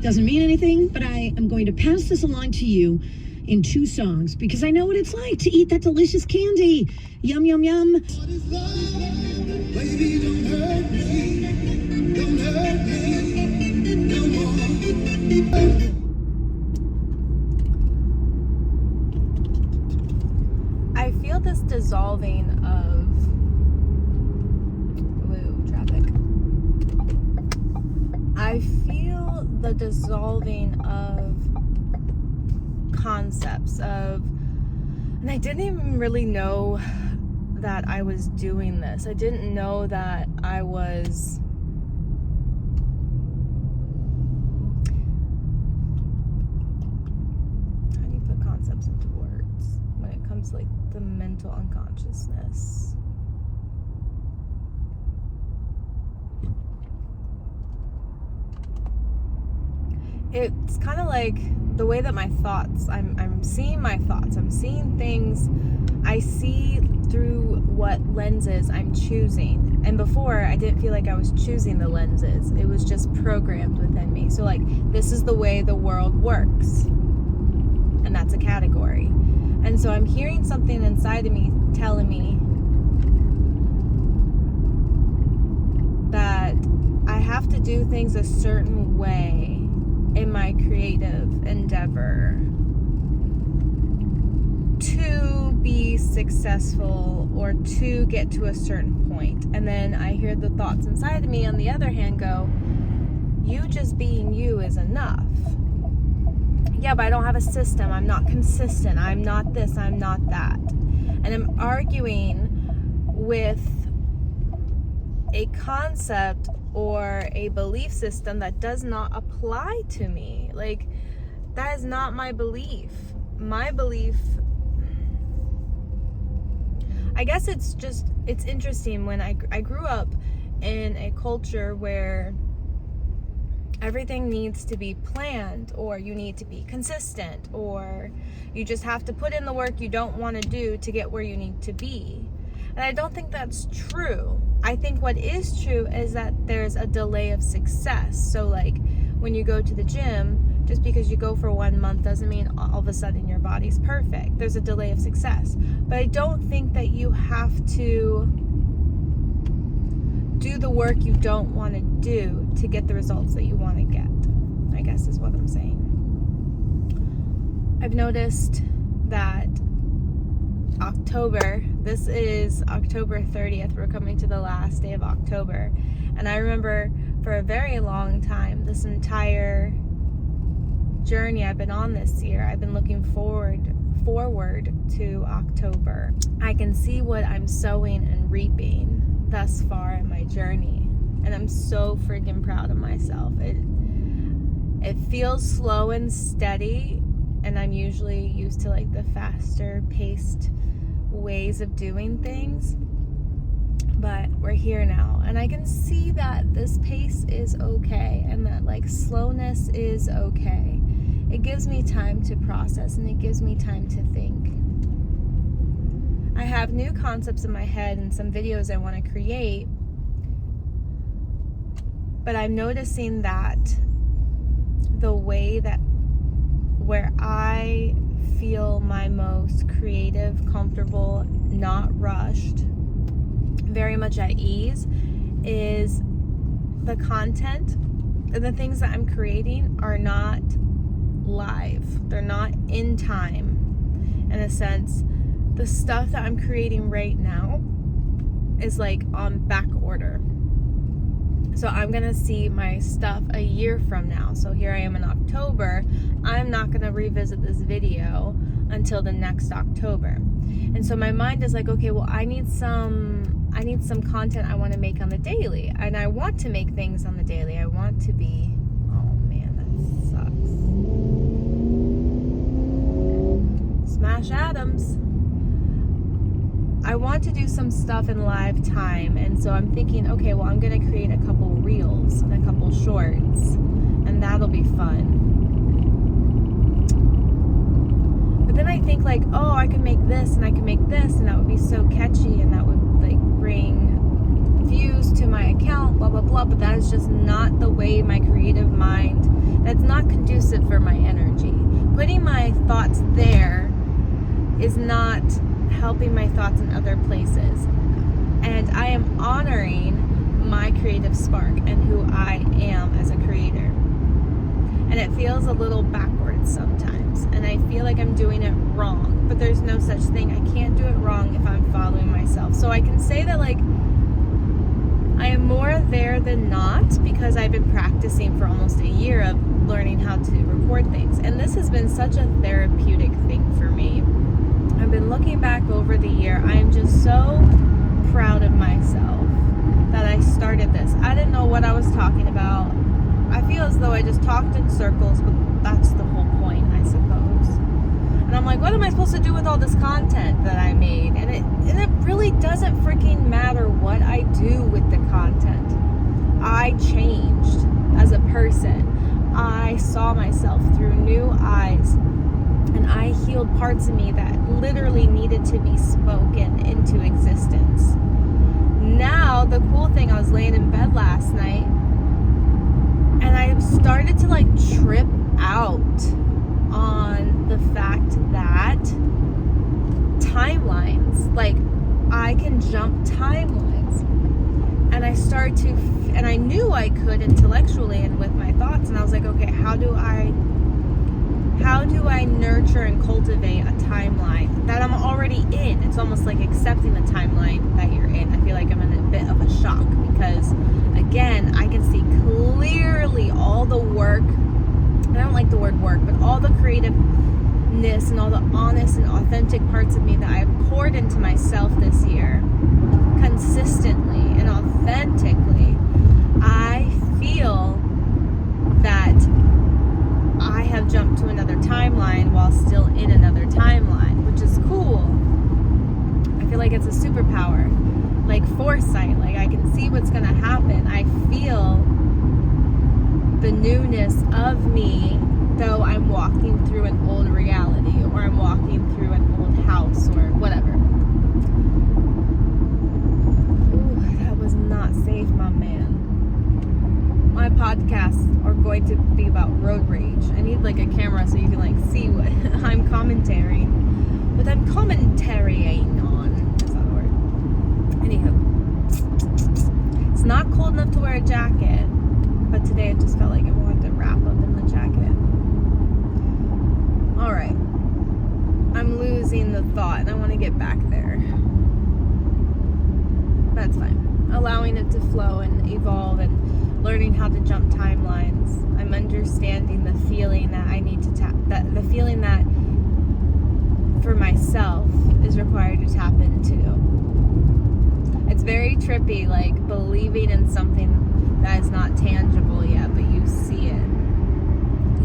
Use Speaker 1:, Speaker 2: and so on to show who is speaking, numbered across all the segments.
Speaker 1: Doesn't mean anything, but I am going to pass this along to you in 2 songs because I know what it's like to eat that delicious candy. Yum, yum, yum.
Speaker 2: What is love? Baby, don't hurt me. Don't hurt me no more.
Speaker 3: I feel this dissolving of traffic. I feel the dissolving of concepts of, and I didn't even really know that I was doing this. I didn't know that I was how do you put concepts into words when it comes to like the mental unconsciousness? It's kind of like the way that my thoughts, I'm seeing my thoughts, I'm seeing things, I see through what lenses I'm choosing. And before, I didn't feel like I was choosing the lenses. It was just programmed within me. So like, this is the way the world works. And that's a category. And so I'm hearing something inside of me telling me that I have to do things a certain way in my creative endeavor to be successful or to get to a certain point. And then I hear the thoughts inside of me on the other hand go, you just being you is enough. Yeah, but I don't have a system. I'm not consistent. I'm not this. I'm not that. And I'm arguing with a concept or a belief system that does not apply to me. Like, that is not my belief. My belief, I guess it's interesting when I grew up in a culture where everything needs to be planned, or you need to be consistent, or you just have to put in the work you don't want to do to get where you need to be. And I don't think that's true. I think what is true is that there's a delay of success. So like when you go to the gym, just because you go for 1 month doesn't mean all of a sudden your body's perfect. There's a delay of success. But I don't think that you have to do the work you don't want to do to get the results that you want to get, I guess is what I'm saying. I've noticed that October, this is October 30th, we're coming to the last day of October, and I remember for a very long time, this entire journey I've been on this year, I've been looking forward to October. I can see what I'm sowing and reaping thus far in my journey, and I'm so freaking proud of myself. It feels slow and steady, and I'm usually used to like the faster paced ways of doing things, but we're here now, and I can see that this pace is okay, and that like slowness is okay. It gives me time to process, and it gives me time to think. I have new concepts in my head and some videos I want to create, but I'm noticing that the way that where I feel my most creative, comfortable, not rushed, very much at ease, is the content and the things that I'm creating are not live. They're not in time. In a sense, the stuff that I'm creating right now is like on back order. So I'm gonna see my stuff a year from now. So here I am in October. I'm not gonna revisit this video until the next October. And so my mind is like, okay, well, I need some content I want to make on the daily. And I want to make things on the daily. I want to be, oh man, that sucks. Smash Adams. I want to do some stuff in live time, and so I'm thinking, okay, well, I'm going to create a couple reels and a couple shorts, and that'll be fun. But then I think like, oh, I can make this and I can make this, and that would be so catchy, and that would like bring views to my account, blah, blah, blah. But that is just not the way my creative mind that's not conducive for my energy. Putting my thoughts there is not helping my thoughts in other places. And I am honoring my creative spark and who I am as a creator. And it feels a little backwards sometimes. And I feel like I'm doing it wrong. But there's no such thing. I can't do it wrong if I'm following myself. So I can say that, like, I am more there than not because I've been practicing for almost a year of learning how to record things. And this has been such a therapeutic thing for me. I've been looking back over the year. I am just so proud of myself that I started this. I didn't know what I was talking about. I feel as though I just talked in circles, but that's the whole point, I suppose. And I'm like, what am I supposed to do with all this content that I made? And it really doesn't freaking matter what I do with the content. I changed as a person. I saw myself through new eyes. And I healed parts of me that literally needed to be spoken into existence. Now, the cool thing, I was laying in bed last night and I started to like trip out on the fact that timelines, like I can jump timelines. And I started to, and I knew I could intellectually and with my thoughts. And I was like, okay, how do I nurture and cultivate a timeline that I'm already in? It's almost like accepting the timeline that you're in. I feel like I'm in a bit of a shock because, again, I can see clearly all the work, and I don't like the word work, but all the creativeness and all the honest and authentic parts of me that I've poured into myself this year, consistently and authentically. I feel that I have jumped to another timeline while still in another timeline, which is cool. I feel like it's a superpower, like foresight, like I can see what's gonna happen. I feel the newness of me, though I'm walking through an old reality, or I'm walking through an old house, or whatever. Ooh, that was not safe, my man. My podcasts are going to be about road rage. I need like a camera so you can like see what I'm commentating. What I'm commentarying on. Is that a word? Anywho. It's not cold enough to wear a jacket, but today it just felt like it wanted to wrap up in the jacket. Alright. I'm losing the thought and I want to get back there. That's fine. Allowing it to flow and evolve and learning how to jump timelines. I'm understanding the feeling that I need to the feeling that for myself is required to tap into. It's very trippy, like believing in something that is not tangible yet, but you see it.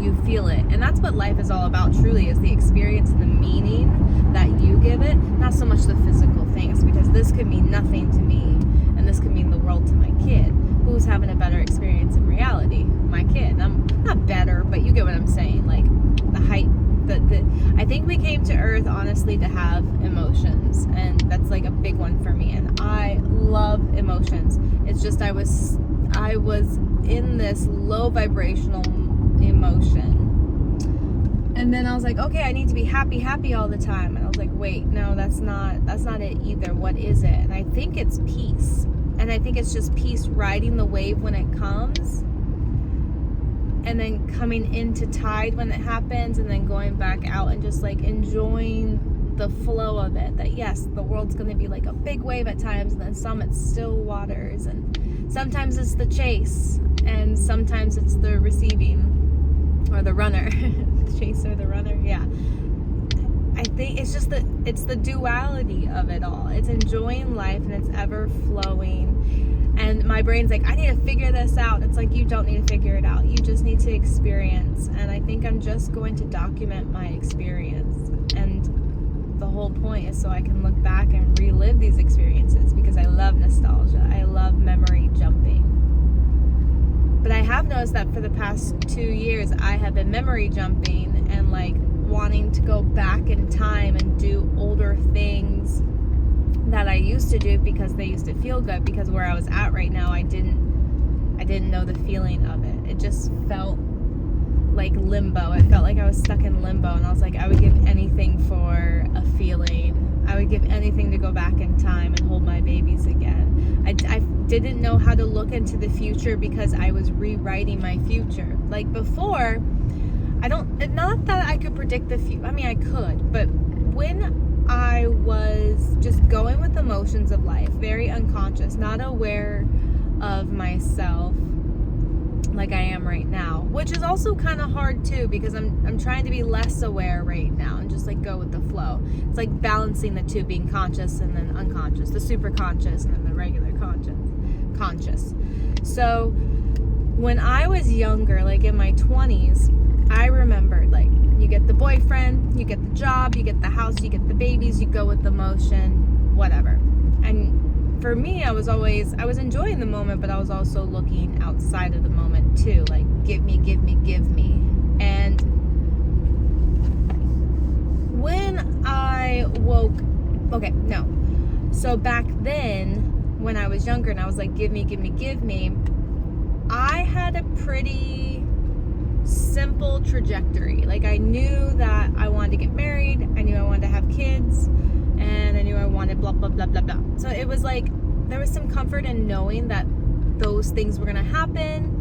Speaker 3: You feel it. And that's what life is all about, truly, is the experience and the meaning that you give it, not so much the physical things, because this could mean nothing to me, and this could mean the world to my kid. Who's having a better experience in reality? My kid. I'm not better, but you get what I'm saying. Like the height, I think we came to Earth honestly to have emotions, and that's like a big one for me. And I love emotions. It's just I was in this low vibrational emotion, and then I was like, okay, I need to be happy all the time. And I was like, wait, no, that's not it either. What is it? And I think it's peace. And I think it's just peace riding the wave when it comes, and then coming into tide when it happens, and then going back out and just like enjoying the flow of it. That yes, the world's going to be like a big wave at times, and then some it's still waters, and sometimes it's the chase, and sometimes it's the receiving, or the runner. The chase or the runner, yeah. I think it's just it's the duality of it all. It's enjoying life, and it's ever flowing. And my brain's like, I need to figure this out. It's like, you don't need to figure it out. You just need to experience. And I think I'm just going to document my experience. And the whole point is so I can look back and relive these experiences, because I love nostalgia. I love memory jumping. But I have noticed that for the past 2 years, I have been memory jumping and like wanting to go back in time and do older things that I used to do because they used to feel good, because where I was at right now, I didn't know the feeling of it. It just felt like limbo. It felt like I was stuck in limbo, and I was like, I would give anything for a feeling. I would give anything to go back in time and hold my babies again. I didn't know how to look into the future because I was rewriting my future. Like before, not that I could predict the future. I mean, I could, but when I was just going with the motions of life, very unconscious, not aware of myself like I am right now, which is also kind of hard too, because I'm trying to be less aware right now and just like go with the flow. It's like balancing the two, being conscious and then unconscious, the super conscious and then the regular conscious. So when I was younger, like in my 20s, I remembered, like, you get the boyfriend, you get the job, you get the house, you get the babies, you go with the motion, whatever. And for me, I was enjoying the moment, but I was also looking outside of the moment too, like, give me. And when I so back then, when I was younger and I was like, give me, I had a pretty simple trajectory. Like, I knew that I wanted to get married, I knew I wanted to have kids, and I knew I wanted blah, blah, blah, blah, blah. So it was like, there was some comfort in knowing that those things were going to happen.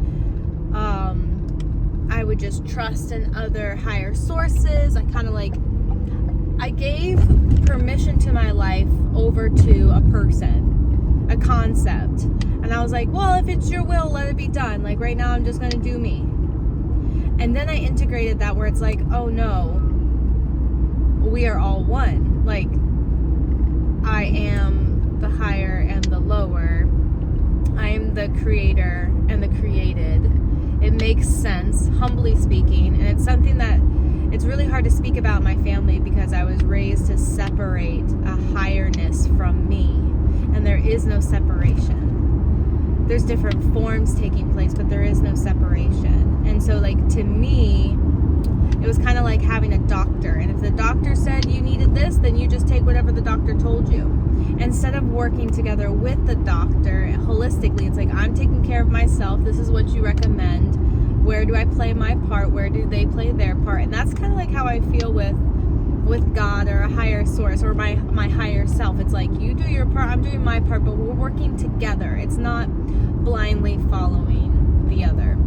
Speaker 3: I would just trust in other higher sources. I gave permission to my life over to a person, a concept. And I was like, well, if it's your will, let it be done. Like, right now, I'm just going to do me. And then I integrated that where it's like, oh no, we are all one. Like, I am the higher and the lower. I am the creator and the created. It makes sense, humbly speaking. And it's something that it's really hard to speak about in my family because I was raised to separate a higher-ness from me. And there is no separation. There's different forms taking place, but there is no separation. And so, like, to me, it was kind of like having a doctor. And if the doctor said you needed this, then you just take whatever the doctor told you. Instead of working together with the doctor holistically, it's like, I'm taking care of myself. This is what you recommend. Where do I play my part? Where do they play their part? And that's kind of like how I feel with God or a higher source or my higher self. It's like, you do your part, I'm doing my part, but we're working together. It's not blindly following the other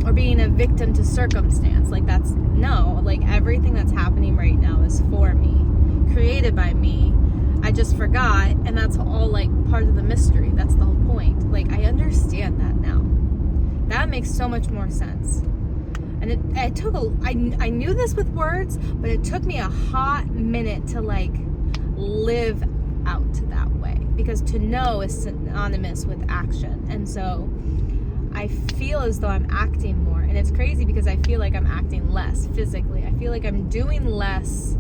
Speaker 3: or being a victim to circumstance. Like, that's no, like, everything that's happening right now is for me, created by me. I just forgot, and that's all like part of the mystery. That's the whole point. Like, I understand that now. That makes so much more sense. And it took I knew this with words, but it took me a hot minute to like live out that way, because to know is synonymous with action. And so I feel as though I'm acting more, and it's crazy because I feel like I'm acting less physically. I feel like I'm doing less,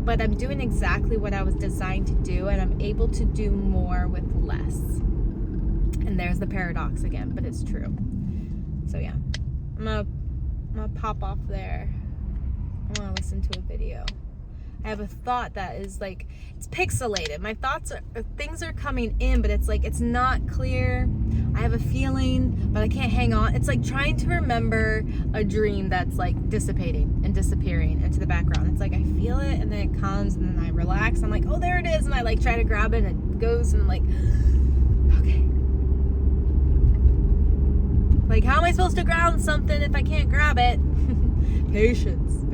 Speaker 3: but I'm doing exactly what I was designed to do, and I'm able to do more with less. And there's the paradox again, but it's true. So yeah, I'm gonna pop off there. I want to listen to a video. I have a thought that is like, it's pixelated. My thoughts things are coming in, but it's like, it's not clear. I have a feeling, but I can't hang on. It's like trying to remember a dream that's like dissipating and disappearing into the background. It's like, I feel it, and then it comes, and then I relax. I'm like, oh, there it is. And I like try to grab it, and it goes, and I'm like, okay. Like, how am I supposed to ground something if I can't grab it? Patience.